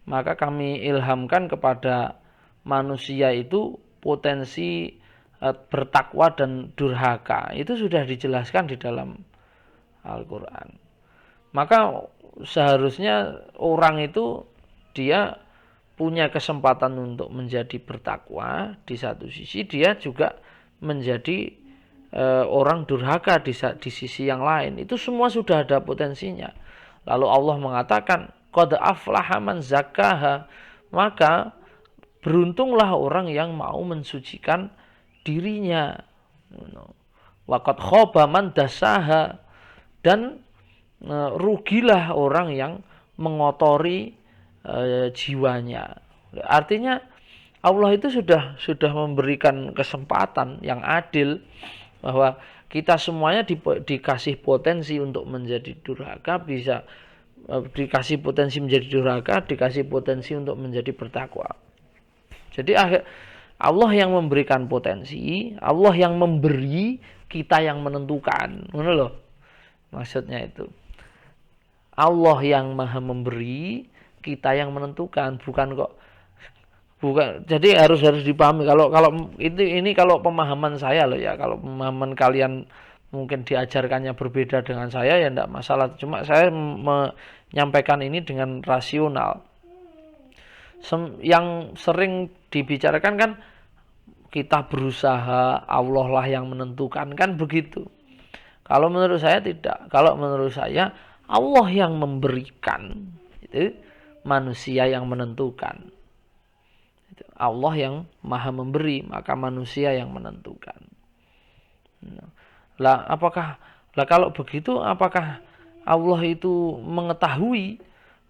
maka kami ilhamkan kepada manusia itu potensi bertakwa dan durhaka. Itu sudah dijelaskan di dalam Al-Quran. Maka seharusnya orang itu dia punya kesempatan untuk menjadi bertakwa. Di satu sisi dia juga menjadi orang durhaka di sisi yang lain. Itu semua sudah ada potensinya. Lalu Allah mengatakan, qad aflaha man zakkaha, maka beruntunglah orang yang mau mensucikan dirinya. Wa qad khaba man dassaha, dan rugilah orang yang mengotori jiwanya. Artinya Allah itu sudah memberikan kesempatan yang adil bahwa kita semuanya dikasih potensi untuk menjadi durhaka, bisa dikasih potensi menjadi durhaka, dikasih potensi untuk menjadi bertakwa. Jadi Allah yang memberikan potensi, Allah yang memberi, kita yang menentukan. Ngono loh. Maksudnya itu. Allah yang maha memberi, kita yang menentukan, bukan. Jadi harus dipahami. Kalau ini kalau pemahaman saya loh ya, kalau pemahaman kalian mungkin diajarkannya berbeda dengan saya ya enggak masalah. Cuma saya menyampaikan ini dengan rasional. Yang sering dibicarakan kan kita berusaha, Allah lah yang menentukan, kan begitu. Kalau menurut saya tidak. Kalau menurut saya Allah yang memberikan, itu manusia yang menentukan. Allah yang maha memberi, maka manusia yang menentukan. Kalau begitu apakah Allah itu mengetahui?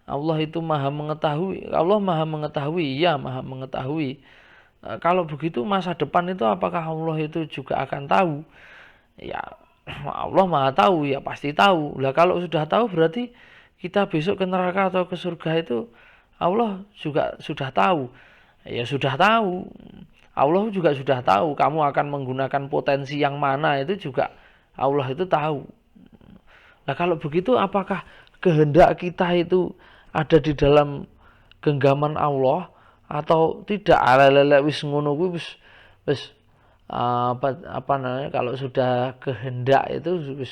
Allah itu maha mengetahui. Allah maha mengetahui, ya maha mengetahui. Kalau begitu masa depan itu apakah Allah itu juga akan tahu? Ya Allah maha tahu, ya pasti tahu. Lah kalau sudah tahu berarti kita besok ke neraka atau ke surga itu Allah juga sudah tahu. Ya sudah tahu. Allah juga sudah tahu kamu akan menggunakan potensi yang mana, itu juga Allah itu tahu. Nah kalau begitu apakah kehendak kita itu ada di dalam genggaman Allah atau tidak? Alelele wis ngono kuwi wis apa namanya, kalau sudah kehendak itu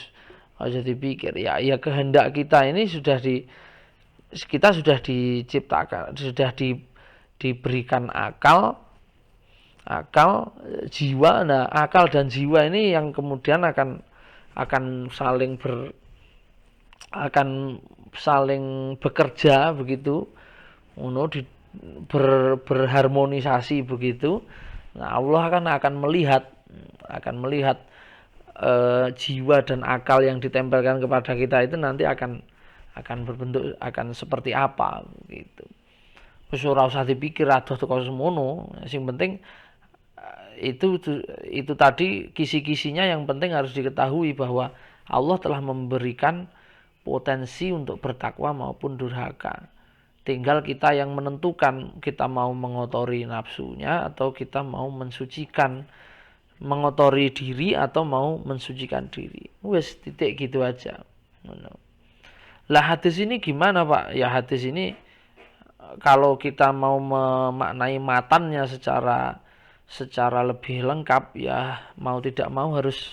harus dipikir ya kehendak kita ini kita sudah diciptakan, sudah diberikan akal jiwa. Nah akal dan jiwa ini yang kemudian akan saling bekerja begitu, berharmonisasi begitu. Nah, Allah akan melihat jiwa dan akal yang ditempelkan kepada kita itu nanti akan berbentuk, akan seperti apa gitu. Wis ora usah dipikir adoh teko semono. Sing penting itu tadi kisi-kisinya yang penting harus diketahui bahwa Allah telah memberikan potensi untuk bertakwa maupun durhaka. Tinggal kita yang menentukan kita mau mengotori nafsunya atau kita mau mengotori diri atau mau mensucikan diri. Wes titik gitu aja. Lah hadis ini gimana Pak? Ya hadis ini kalau kita mau memaknai matannya secara lebih lengkap ya mau tidak mau harus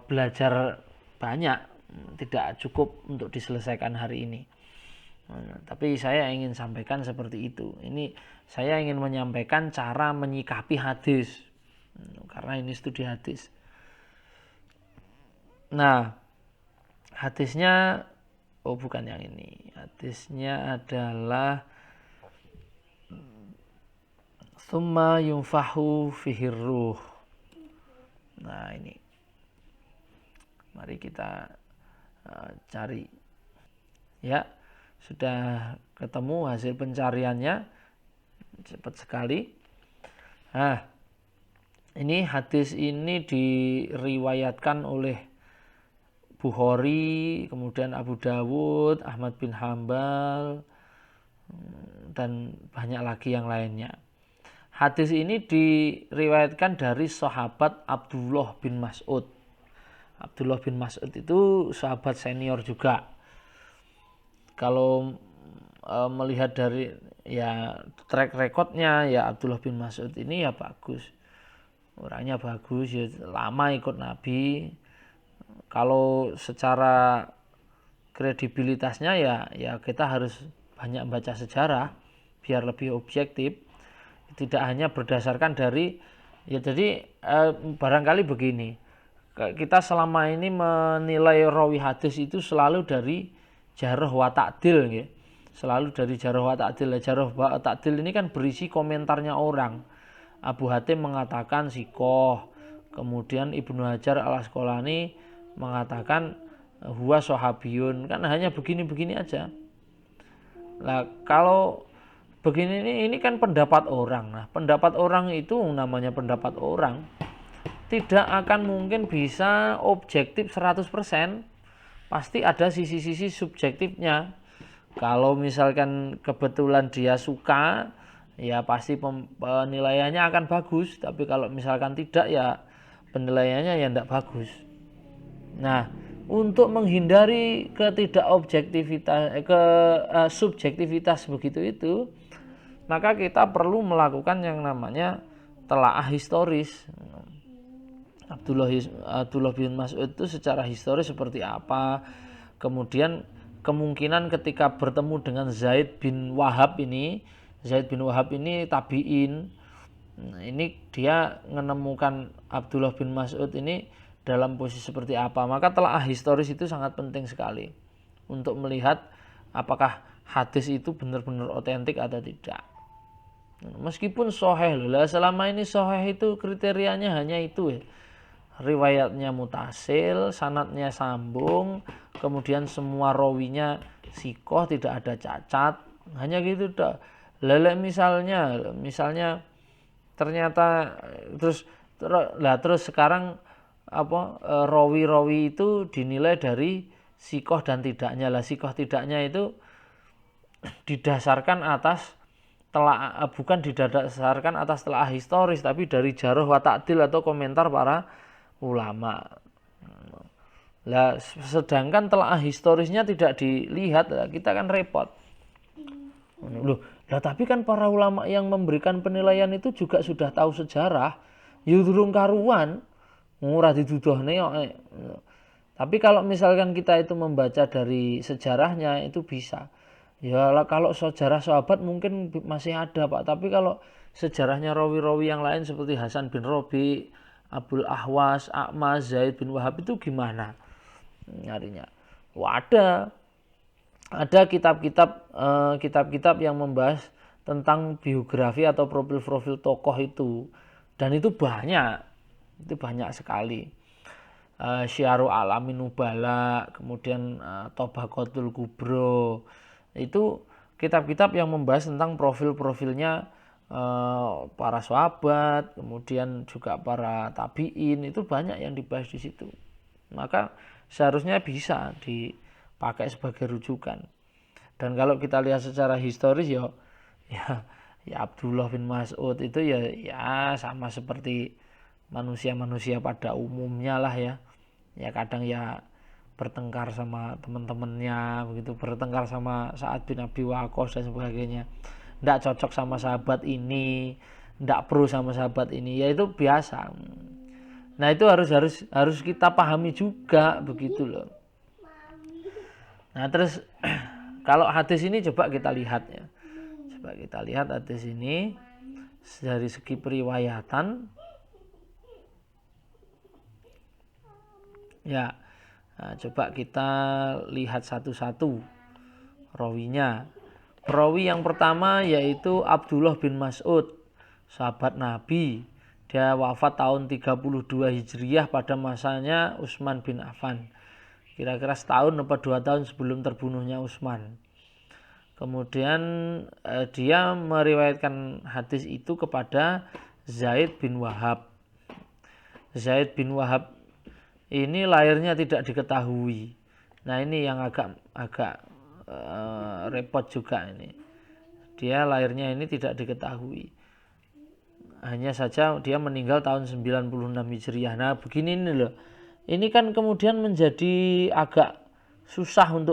belajar banyak. Tidak cukup untuk diselesaikan hari ini. Tapi saya ingin sampaikan seperti itu. Ini saya ingin menyampaikan cara menyikapi hadis. Karena ini studi hadis. Nah, hadisnya bukan yang ini. Hadisnya adalah tsumma yunfahu fihi ruh. Nah, ini. Mari kita cari ya, sudah ketemu hasil pencariannya, cepat sekali. Nah, ini hadis ini diriwayatkan oleh Bukhari, kemudian Abu Dawud, Ahmad bin Hambal, dan banyak lagi yang lainnya. Hadis ini diriwayatkan dari sahabat Abdullah bin Mas'ud. Abdullah bin Mas'ud itu sahabat senior juga. kalau melihat dari ya track recordnya ya Abdullah bin Mas'ud ini ya bagus, orangnya bagus ya, lama ikut Nabi. Kalau secara kredibilitasnya ya kita harus banyak baca sejarah biar lebih objektif, tidak hanya berdasarkan dari ya. Jadi barangkali begini, kita selama ini menilai rawi hadis itu selalu dari jarh wa ta'dil gitu. Selalu dari jarh wa ta'dil. Jarh wa ta'dil ini kan berisi komentarnya orang. Abu Hatim mengatakan sikoh, kemudian Ibnu Hajar al-Asqalani mengatakan huwa sahabiyun, kan hanya begini-begini aja. Nah, kalau begini ini kan pendapat orang. Nah, pendapat orang itu namanya pendapat orang, tidak akan mungkin bisa objektif 100%. Pasti ada sisi-sisi subjektifnya. Kalau misalkan kebetulan dia suka, ya pasti penilaiannya akan bagus. Tapi kalau misalkan tidak, ya penilaiannya ya tidak bagus. Nah, untuk menghindari subjektivitas begitu itu, maka kita perlu melakukan yang namanya telaah historis. Abdullah bin Mas'ud itu secara historis seperti apa, kemudian kemungkinan ketika bertemu dengan Zaid bin Wahab ini tabi'in, ini dia menemukan Abdullah bin Mas'ud ini dalam posisi seperti apa. Maka telaah historis itu sangat penting sekali untuk melihat apakah hadis itu benar-benar otentik atau tidak. Meskipun sahih lah, selama ini sahih itu kriterianya hanya itu ya. Riwayatnya mutasil, sanadnya sambung, kemudian semua rawinya sikoh, tidak ada cacat, hanya gitu dah. Lele misalnya ternyata terus sekarang rawi-rawi itu dinilai dari sikoh dan tidaknya. Lah sikoh tidaknya itu didasarkan atas bukan didasarkan atas telaah historis, tapi dari jarh wa ta'dil atau komentar para ulama. Lah sedangkan telaah historisnya tidak dilihat, kita kan repot. Loh, lah tapi kan para ulama yang memberikan penilaian itu juga sudah tahu sejarah, yudurung karuan, murah didudohne. Tapi kalau misalkan kita itu membaca dari sejarahnya itu bisa. Ya kalau sejarah sahabat mungkin masih ada Pak, tapi kalau sejarahnya rawi-rawi yang lain seperti Hasan bin Robi, Abul Ahwas, A'maz, Zaid bin Wahab itu gimana nyarinya? Wah, ada kitab-kitab yang membahas tentang biografi atau profil-profil tokoh itu, dan itu banyak sekali. Syiaru Alamin Nubala, kemudian Tobaqatul Kubro, itu kitab-kitab yang membahas tentang profil-profilnya para sahabat, kemudian juga para tabiin, itu banyak yang dibahas di situ. Maka seharusnya bisa dipakai sebagai rujukan. Dan kalau kita lihat secara historis ya Abdullah bin Mas'ud itu ya sama seperti manusia-manusia pada umumnya lah ya. Ya kadang ya bertengkar sama teman-temannya begitu, bertengkar sama Sa'ad bin Abi Waqqas dan sebagainya. Nggak cocok sama sahabat ini, nggak pro sama sahabat ini, ya itu biasa. Nah itu harus kita pahami juga begitu loh. Nah terus kalau hadis ini coba kita lihat ya. Coba kita lihat hadis ini dari segi periwayatan. Ya, nah, coba kita lihat satu-satu rawinya. Rawi yang pertama yaitu Abdullah bin Mas'ud, sahabat Nabi. Dia wafat tahun 32 Hijriyah pada masanya Utsman bin Affan. Kira-kira setahun atau 2 tahun sebelum terbunuhnya Utsman. Kemudian dia meriwayatkan hadis itu kepada Zaid bin Wahab. Zaid bin Wahab ini lahirnya tidak diketahui. Nah ini yang agak repot juga ini. Dia lahirnya ini tidak diketahui. Hanya saja dia meninggal tahun 96 Hijriah. Nah begini ini loh. Ini kan kemudian menjadi agak susah untuk